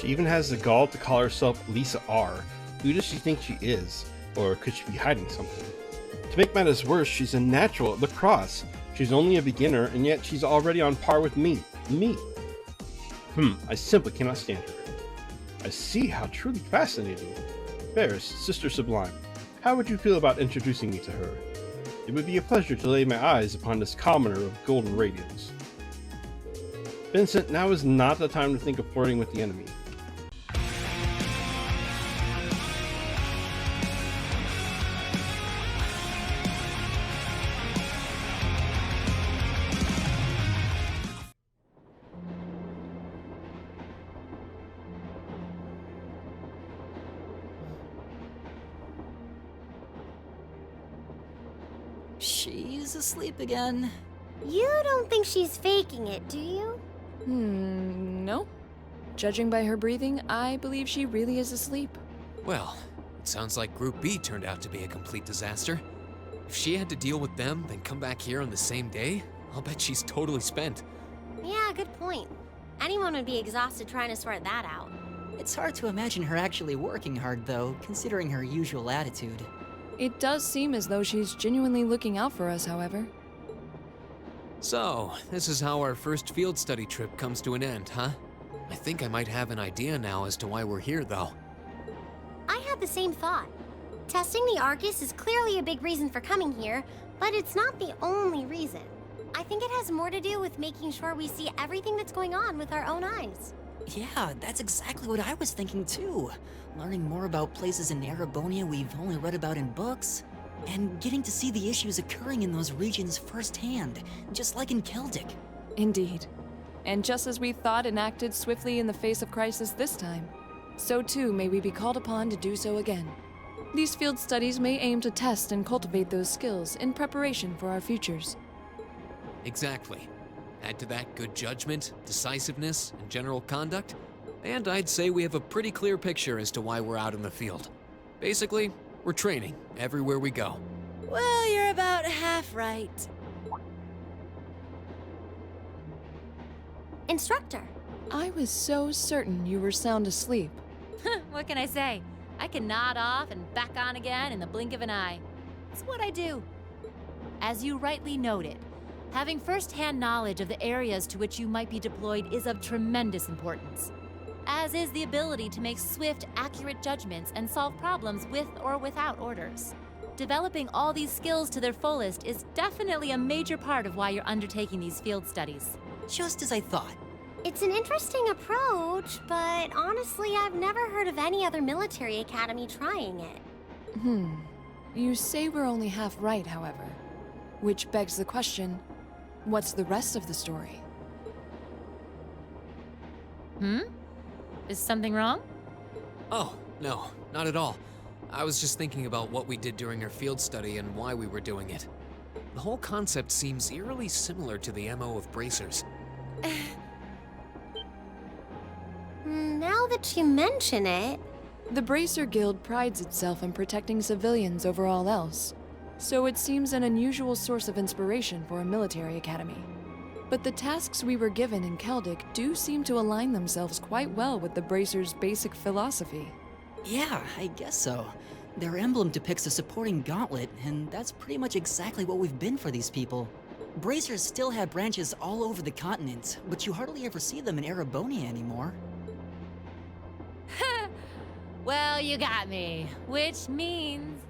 She even has the gall to call herself Lisa R. Who does she think she is? Or could she be hiding something? To make matters worse, she's a natural at lacrosse. She's only a beginner, and yet she's already on par with me. I simply cannot stand her. I see how truly fascinating. Ferris, Sister Sublime, how would you feel about introducing me to her? It would be a pleasure to lay my eyes upon this commoner of golden radiance. Vincent, now is not the time to think of flirting with the enemy. She's asleep again. You don't think she's faking it, do you? No. Judging by her breathing, I believe she really is asleep. Well, it sounds like Group B turned out to be a complete disaster. If she had to deal with them, then come back here on the same day, I'll bet she's totally spent. Yeah, good point. Anyone would be exhausted trying to sort that out. It's hard to imagine her actually working hard, though, considering her usual attitude. It does seem as though she's genuinely looking out for us, however. So, this is how our first field study trip comes to an end, huh? I think I might have an idea now as to why we're here, though. I had the same thought. Testing the Arcus is clearly a big reason for coming here, but it's not the only reason. I think it has more to do with making sure we see everything that's going on with our own eyes. Yeah, that's exactly what I was thinking too. Learning more about places in Erebonia we've only read about in books, and getting to see the issues occurring in those regions firsthand, just like in Celtic. Indeed. And just as we thought and acted swiftly in the face of crisis this time, so too may we be called upon to do so again. These field studies may aim to test and cultivate those skills in preparation for our futures. Exactly. Add to that good judgment, decisiveness, and general conduct, and I'd say we have a pretty clear picture as to why we're out in the field. Basically, we're training everywhere we go. Well, you're about half right. Instructor. I was so certain you were sound asleep. What can I say? I can nod off and back on again in the blink of an eye. It's what I do. As you rightly noted, having first-hand knowledge of the areas to which you might be deployed is of tremendous importance, as is the ability to make swift, accurate judgments and solve problems with or without orders. Developing all these skills to their fullest is definitely a major part of why you're undertaking these field studies. Just as I thought. It's an interesting approach, but honestly, I've never heard of any other military academy trying it. You say we're only half right, however. Which begs the question, what's the rest of the story? Is something wrong? Oh, no, not at all. I was just thinking about what we did during our field study and why we were doing it. The whole concept seems eerily similar to the MO of bracers. Now that you mention it... The Bracer Guild prides itself in protecting civilians over all else, so it seems an unusual source of inspiration for a military academy. But the tasks we were given in Celtic do seem to align themselves quite well with the Bracer's basic philosophy. Yeah, I guess so. Their emblem depicts a supporting gauntlet, and that's pretty much exactly what we've been for these people. Bracers still have branches all over the continent, but you hardly ever see them in Erebonia anymore. Well, you got me. Which means...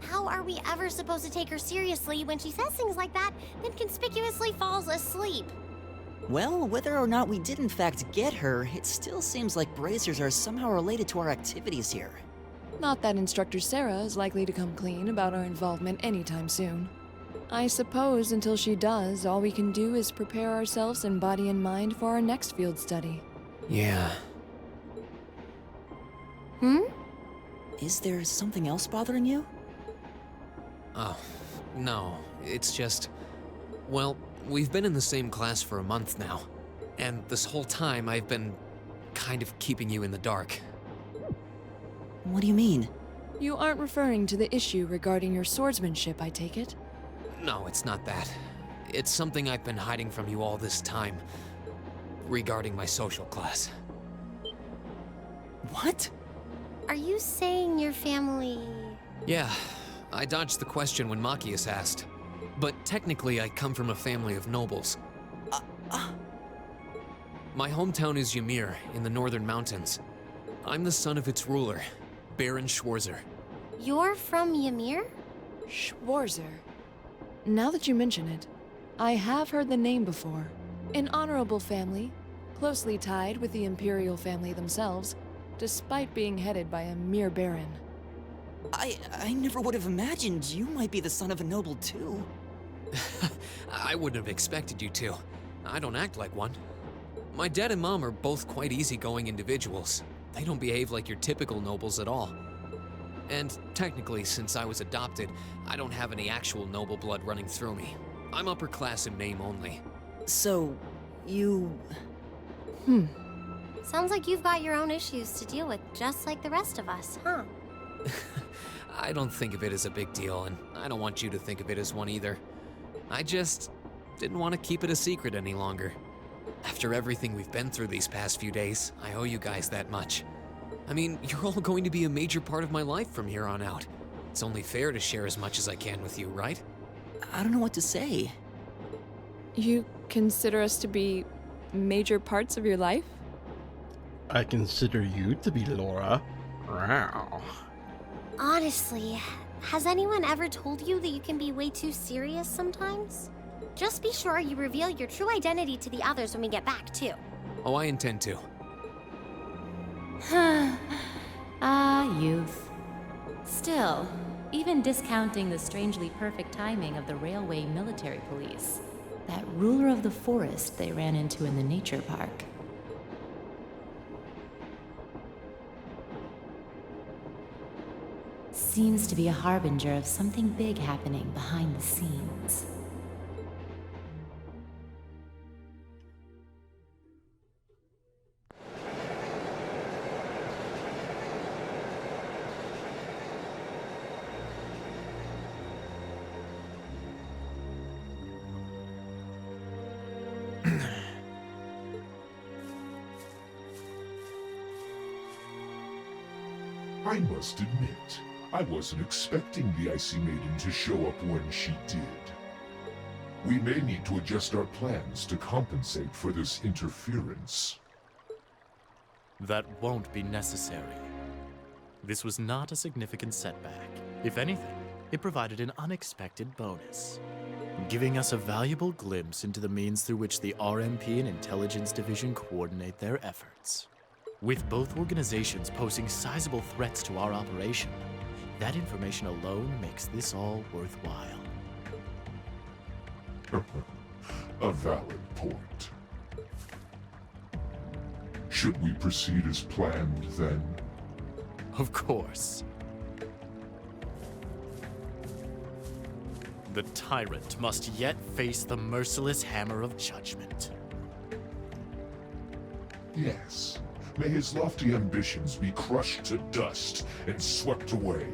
How are we ever supposed to take her seriously when she says things like that, then conspicuously falls asleep? Well, whether or not we did in fact get her, it still seems like bracers are somehow related to our activities here. Not that Instructor Sarah is likely to come clean about our involvement anytime soon. I suppose until she does, all we can do is prepare ourselves in body and mind for our next field study. Yeah. Is there something else bothering you? Oh, no, it's just... Well, we've been in the same class for a month now, and this whole time I've been kind of keeping you in the dark. What do you mean? You aren't referring to the issue regarding your swordsmanship, I take it? No, it's not that. It's something I've been hiding from you all this time. Regarding my social class. What? Are you saying your family... Yeah, I dodged the question when Machias asked. But technically, I come from a family of nobles. My hometown is Ymir, in the northern mountains. I'm the son of its ruler, Baron Schwarzer. You're from Ymir? Schwarzer. Now that you mention it, I have heard the name before. An honorable family, closely tied with the imperial family themselves, despite being headed by a mere baron. I never would have imagined you might be the son of a noble too. I wouldn't have expected you to. I don't act like one. My dad and mom are both quite easygoing individuals. They don't behave like your typical nobles at all. And technically, since I was adopted, I don't have any actual noble blood running through me. I'm upper class in name only. So, you... Sounds like you've got your own issues to deal with, just like the rest of us, huh? I don't think of it as a big deal, and I don't want you to think of it as one either. I just didn't want to keep it a secret any longer. After everything we've been through these past few days, I owe you guys that much. I mean, you're all going to be a major part of my life from here on out. It's only fair to share as much as I can with you, right? I don't know what to say. You consider us to be major parts of your life? I consider you to be Laura. Wow. Honestly, has anyone ever told you that you can be way too serious sometimes? Just be sure you reveal your true identity to the others when we get back, too. Oh, I intend to. Youth. Still, even discounting the strangely perfect timing of the railway military police, that ruler of the forest they ran into in the nature park. Seems to be a harbinger of something big happening behind the scenes. I must admit, I wasn't expecting the Icy Maiden to show up when she did. We may need to adjust our plans to compensate for this interference. That won't be necessary. This was not a significant setback. If anything, it provided an unexpected bonus, giving us a valuable glimpse into the means through which the RMP and Intelligence Division coordinate their efforts. With both organizations posing sizable threats to our operation, that information alone makes this all worthwhile. A valid point. Should we proceed as planned, then? Of course. The tyrant must yet face the merciless hammer of judgment. Yes. May his lofty ambitions be crushed to dust and swept away.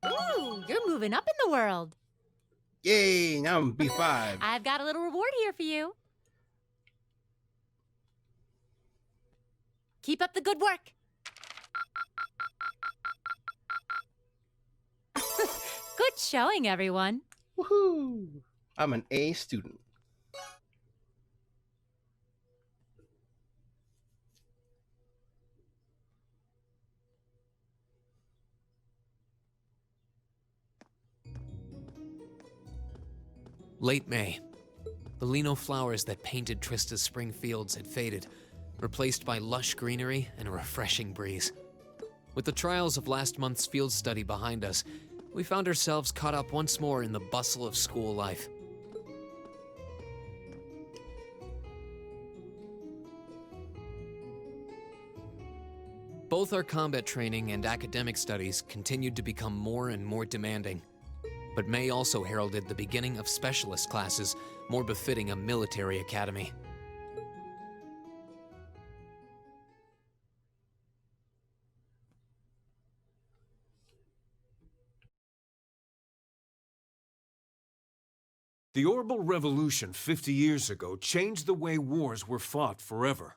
Ooh, you're moving up in the world. Yay, now I'm B5. I've got a little reward here for you. Keep up the good work. Good showing, everyone. Woohoo! I'm an A student. Late May. The lino flowers that painted Trista's spring fields had faded, replaced by lush greenery and a refreshing breeze. With the trials of last month's field study behind us, we found ourselves caught up once more in the bustle of school life. Both our combat training and academic studies continued to become more and more demanding. But May also heralded the beginning of specialist classes, more befitting a military academy. The Orbital Revolution 50 years ago changed the way wars were fought forever.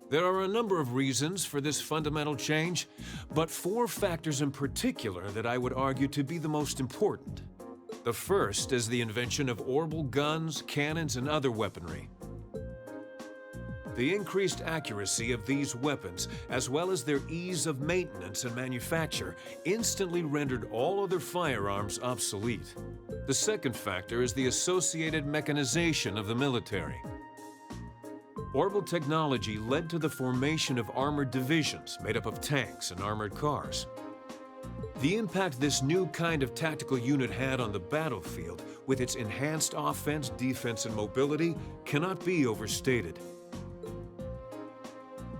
There are a number of reasons for this fundamental change, but 4 factors in particular that I would argue to be the most important. The first is the invention of orbital guns, cannons, and other weaponry. The increased accuracy of these weapons, as well as their ease of maintenance and manufacture, instantly rendered all other firearms obsolete. The second factor is the associated mechanization of the military. Orbital technology led to the formation of armored divisions made up of tanks and armored cars. The impact this new kind of tactical unit had on the battlefield, with its enhanced offense, defense, and mobility, cannot be overstated.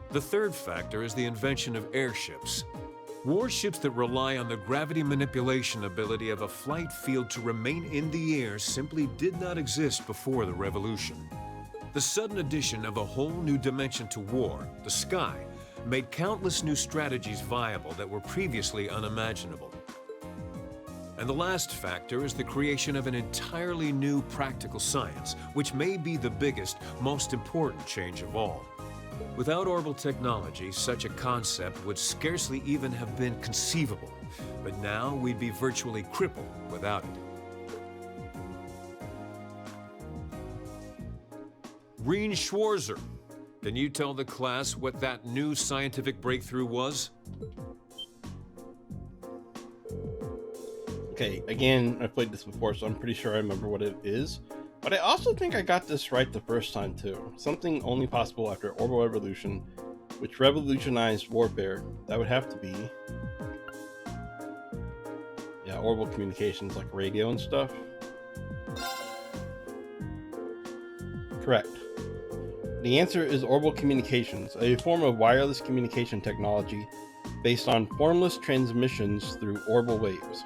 The third factor is the invention of airships. Warships that rely on the gravity manipulation ability of a flight field to remain in the air simply did not exist before the revolution. The sudden addition of a whole new dimension to war, the sky, made countless new strategies viable that were previously unimaginable. And the last factor is the creation of an entirely new practical science, which may be the biggest, most important change of all. Without orbital technology, such a concept would scarcely even have been conceivable, but now we'd be virtually crippled without it. Reen Schwarzer, can you tell the class what that new scientific breakthrough was? Okay, again, I've played this before, so I'm pretty sure I remember what it is. But I also think I got this right the first time too. Something only possible after Orbital Revolution, which revolutionized warfare. That would have to be... yeah, orbital communications like radio and stuff. Correct. The answer is orbital communications, a form of wireless communication technology based on formless transmissions through orbital waves.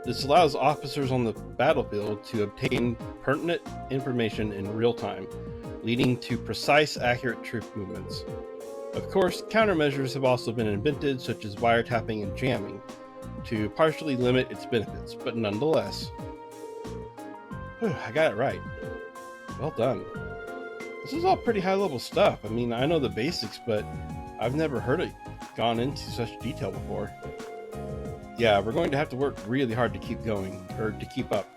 This allows officers on the battlefield to obtain pertinent information in real time, leading to precise, accurate troop movements. Of course, countermeasures have also been invented, such as wiretapping and jamming, to partially limit its benefits, but nonetheless. I got it right. Well done. This is all pretty high-level stuff. I mean, I know the basics, but I've never heard it gone into such detail before. Yeah, we're going to have to work really hard to keep going, or to keep up.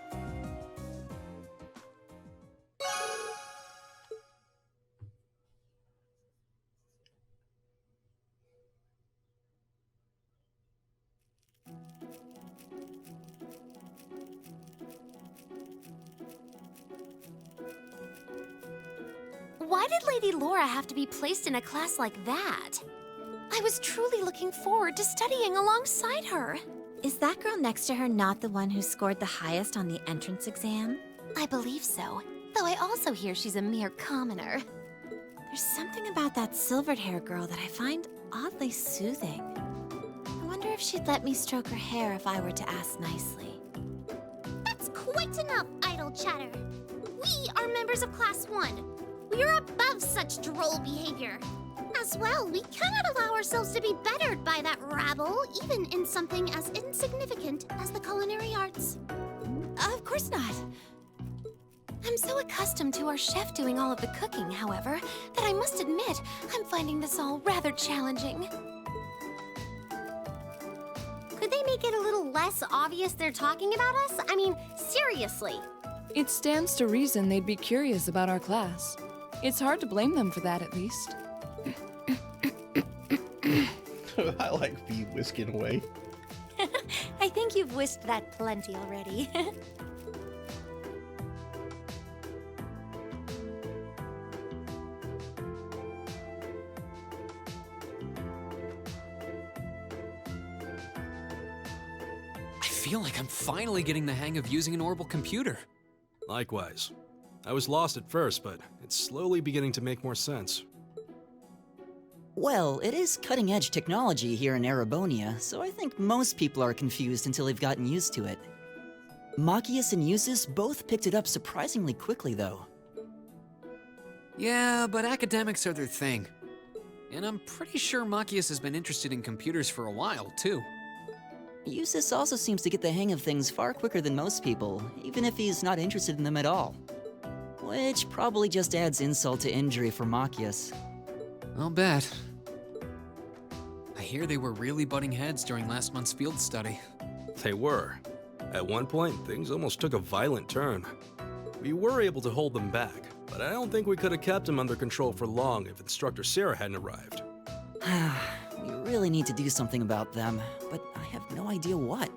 Why did Lady Laura have to be placed in a class like that? I was truly looking forward to studying alongside her. Is that girl next to her not the one who scored the highest on the entrance exam? I believe so, though I also hear she's a mere commoner. There's something about that silvered-haired girl that I find oddly soothing. I wonder if she'd let me stroke her hair if I were to ask nicely. That's quite enough idle chatter. We are members of Class 1. We are above such droll behavior. As well, we cannot allow ourselves to be bettered by that rabble, even in something as insignificant as the culinary arts. Of course not. I'm so accustomed to our chef doing all of the cooking, however, that I must admit I'm finding this all rather challenging. Could they make it a little less obvious they're talking about us? I mean, seriously. It stands to reason they'd be curious about our class. It's hard to blame them for that, at least. I like bee whisking away. I think you've whisked that plenty already. I feel like I'm finally getting the hang of using an orbital computer. Likewise. I was lost at first, but it's slowly beginning to make more sense. Well, it is cutting-edge technology here in Erebonia, so I think most people are confused until they've gotten used to it. Machias and Eustace both picked it up surprisingly quickly, though. Yeah, but academics are their thing. And I'm pretty sure Machias has been interested in computers for a while, too. Eustace also seems to get the hang of things far quicker than most people, even if he's not interested in them at all. Which probably just adds insult to injury for Machias. I'll bet. I hear they were really butting heads during last month's field study. They were. At one point, things almost took a violent turn. We were able to hold them back, but I don't think we could have kept them under control for long if Instructor Sarah hadn't arrived. We really need to do something about them, but I have no idea what.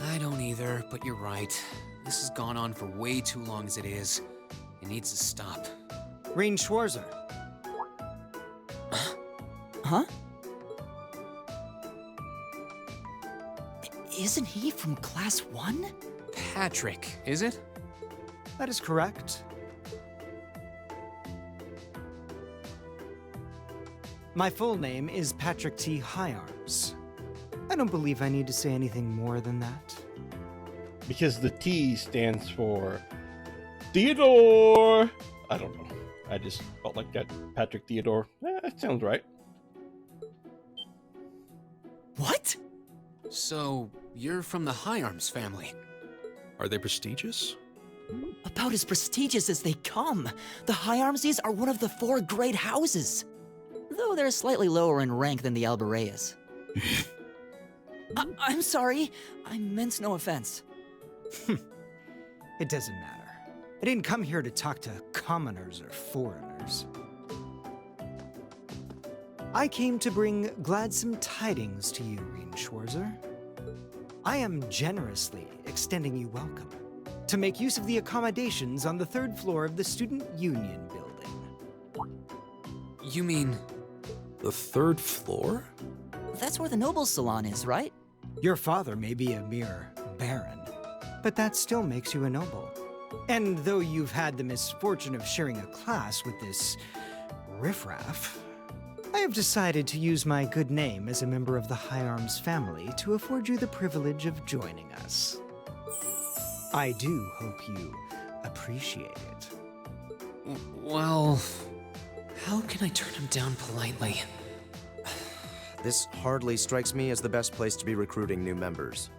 I don't either, but you're right. This has gone on for way too long as it is. It needs to stop. Rein Schwarzer. Huh? Isn't he from Class 1? Patrick, is it? That is correct. My full name is Patrick T. Higharms. I don't believe I need to say anything more than that. Because the T stands for Theodore. I don't know. I just felt like that. Patrick Theodore. That sounds right. What? So, you're from the Higharms family. Are they prestigious? About as prestigious as they come. The Higharmses are one of the 4 great houses. Though they're slightly lower in rank than the Albareas. I'm sorry. I meant no offense. It doesn't matter. I didn't come here to talk to commoners or foreigners. I came to bring gladsome tidings to you, Rein Schwarzer. I am generously extending you welcome to make use of the accommodations on the 3rd floor of the Student Union building. You mean... The 3rd floor? That's where the Nobles Salon is, right? Your father may be a mere baron, but that still makes you a noble. And though you've had the misfortune of sharing a class with this riffraff, I have decided to use my good name as a member of the Higharms family to afford you the privilege of joining us. I do hope you appreciate it. Well... how can I turn him down politely? This hardly strikes me as the best place to be recruiting new members.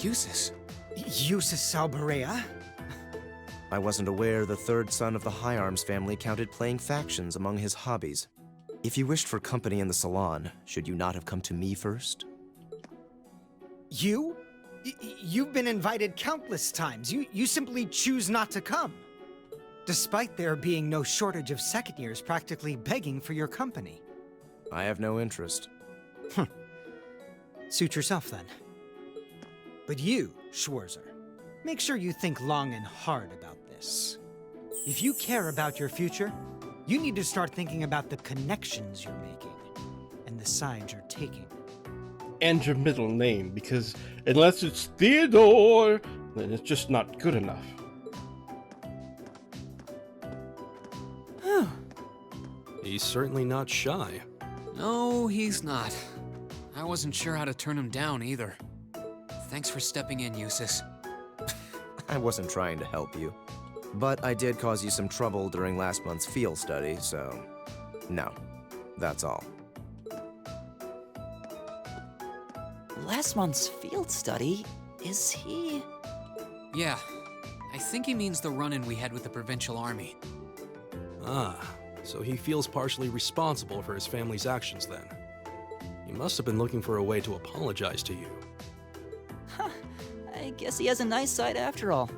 Eustace. Eustace Albarea? I wasn't aware the 3rd son of the Higharms family counted playing factions among his hobbies. If you wished for company in the salon, should you not have come to me first? You? You've been invited countless times. You simply choose not to come. Despite there being no shortage of second years practically begging for your company. I have no interest. Suit yourself then. But you, Schwarzer, make sure you think long and hard about this. If you care about your future, you need to start thinking about the connections you're making and the sides you're taking. And your middle name, because unless it's Theodore, then it's just not good enough. He's certainly not shy. No, he's not. I wasn't sure how to turn him down either. Thanks for stepping in, Eustace. I wasn't trying to help you. But I did cause you some trouble during last month's field study, so... no. That's all. Last month's field study? Is he... Yeah. I think he means the run-in we had with the Provincial Army. Ah, so he feels partially responsible for his family's actions then. He must have been looking for a way to apologize to you. Huh. I guess he has a nice side after all.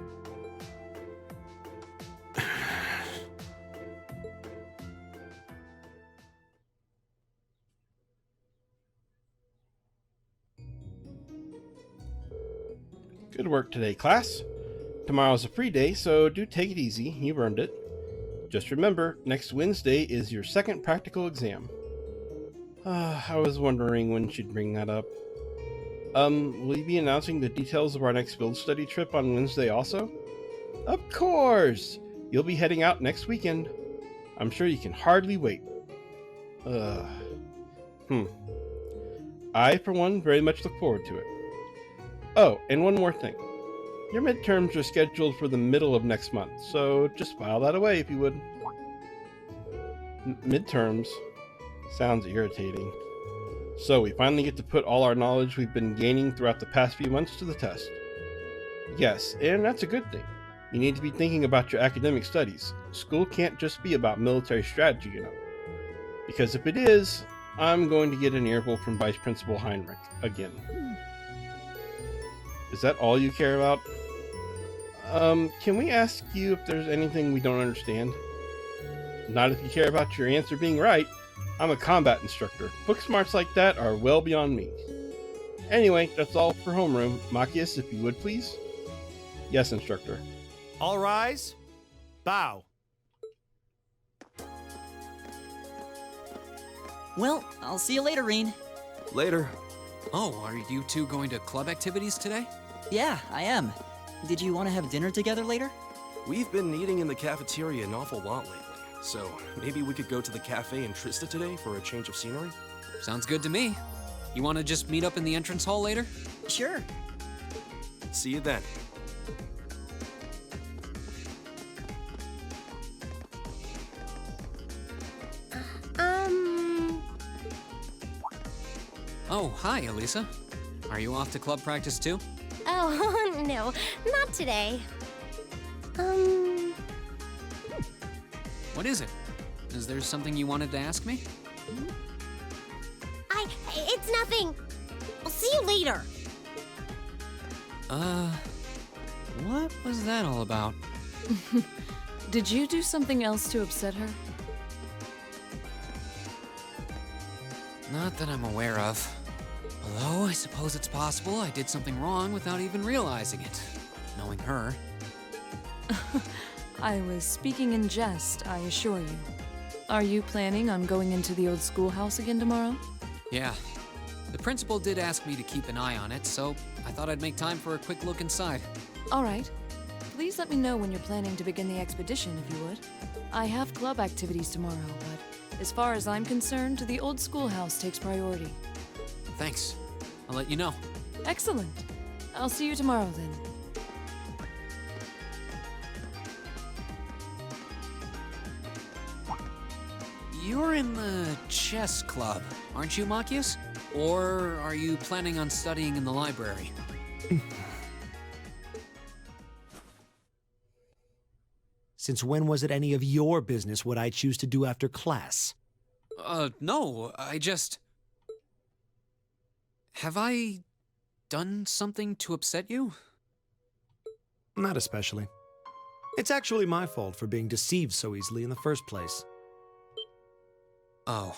Good work today, class. Tomorrow's a free day, so do take it easy. You've earned it. Just remember, next Wednesday is your second practical exam. I was wondering when she'd bring that up. Will you be announcing the details of our next field study trip on Wednesday also? Of course! You'll be heading out next weekend. I'm sure you can hardly wait. I, for one, very much look forward to it. Oh, and one more thing. Your midterms are scheduled for the middle of next month, so just file that away if you would. Midterms? Sounds irritating. So we finally get to put all our knowledge we've been gaining throughout the past few months to the test. Yes, and that's a good thing. You need to be thinking about your academic studies. School can't just be about military strategy, you know. Because if it is, I'm going to get an earful from Vice Principal Heinrich again. Is that all you care about? Can we ask you if there's anything we don't understand? Not if you care about your answer being right. I'm a combat instructor. Book smarts like that are well beyond me. Anyway, that's all for homeroom. Machias, if you would please. Yes, instructor. All rise. Bow. Well, I'll see you later, Reen. Later. Oh, are you two going to club activities today? Yeah, I am. Did you want to have dinner together later? We've been eating in the cafeteria an awful lot lately, so maybe we could go to the cafe in Trista today for a change of scenery? Sounds good to me. You want to just meet up in the entrance hall later? Sure. See you then. Oh, hi, Elisa. Are you off to club practice too? Oh, no, not today. What is it? Is there something you wanted to ask me? It's nothing. I'll see you later. What was that all about? Did you do something else to upset her? Not that I'm aware of. Although, I suppose it's possible I did something wrong without even realizing it. Knowing her. I was speaking in jest, I assure you. Are you planning on going into the old schoolhouse again tomorrow? Yeah. The principal did ask me to keep an eye on it, so I thought I'd make time for a quick look inside. All right. Please let me know when you're planning to begin the expedition, if you would. I have club activities tomorrow, but as far as I'm concerned, the old schoolhouse takes priority. Thanks. I'll let you know. Excellent. I'll see you tomorrow, then. You're in the chess club, aren't you, Machias? Or are you planning on studying in the library? Since when was it any of your business what I choose to do after class? No, I just... Have I done something to upset you? Not especially. It's actually my fault for being deceived so easily in the first place. Oh.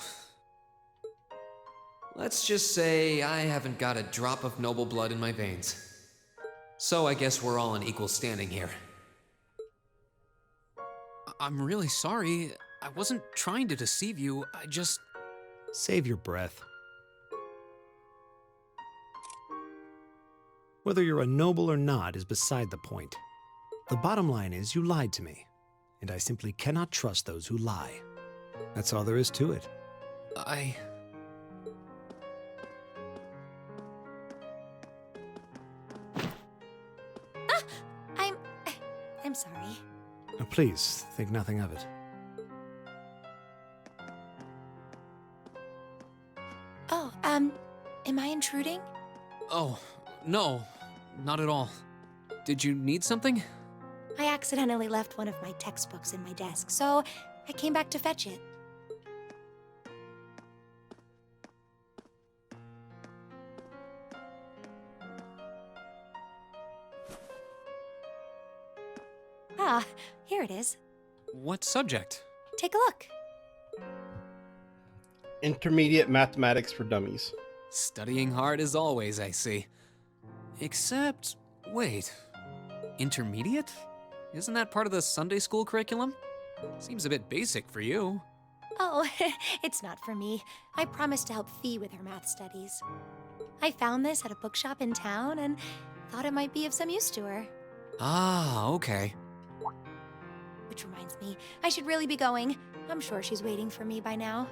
Let's just say I haven't got a drop of noble blood in my veins. So I guess we're all in equal standing here. I'm really sorry. I wasn't trying to deceive you. I just... Save your breath. Whether you're a noble or not is beside the point. The bottom line is you lied to me, and I simply cannot trust those who lie. That's all there is to it. I'm sorry. Please, think nothing of it. Oh, am I intruding? Oh, no. Not at all. Did you need something? I accidentally left one of my textbooks in my desk, so I came back to fetch it. Ah, here it is. What subject? Take a look. Intermediate Mathematics for Dummies. Studying hard as always, I see. Except, wait. Intermediate? Isn't that part of the Sunday school curriculum? Seems a bit basic for you. Oh, it's not for me. I promised to help Fee with her math studies. I found this at a bookshop in town and thought it might be of some use to her. Ah, okay. Which reminds me, I should really be going. I'm sure she's waiting for me by now.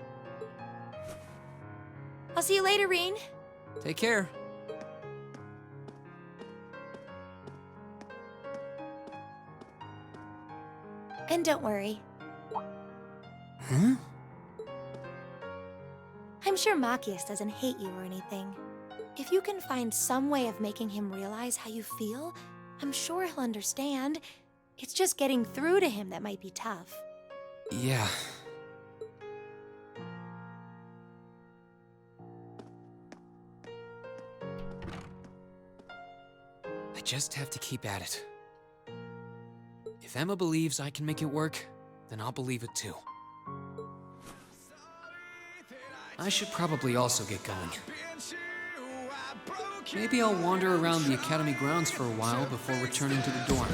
I'll see you later, Reen. Take care. And don't worry. Huh? I'm sure Machias doesn't hate you or anything. If you can find some way of making him realize how you feel, I'm sure he'll understand. It's just getting through to him that might be tough. Yeah. I just have to keep at it. If Emma believes I can make it work, then I'll believe it too. I should probably also get going. Maybe I'll wander around the academy grounds for a while before returning to the dorm.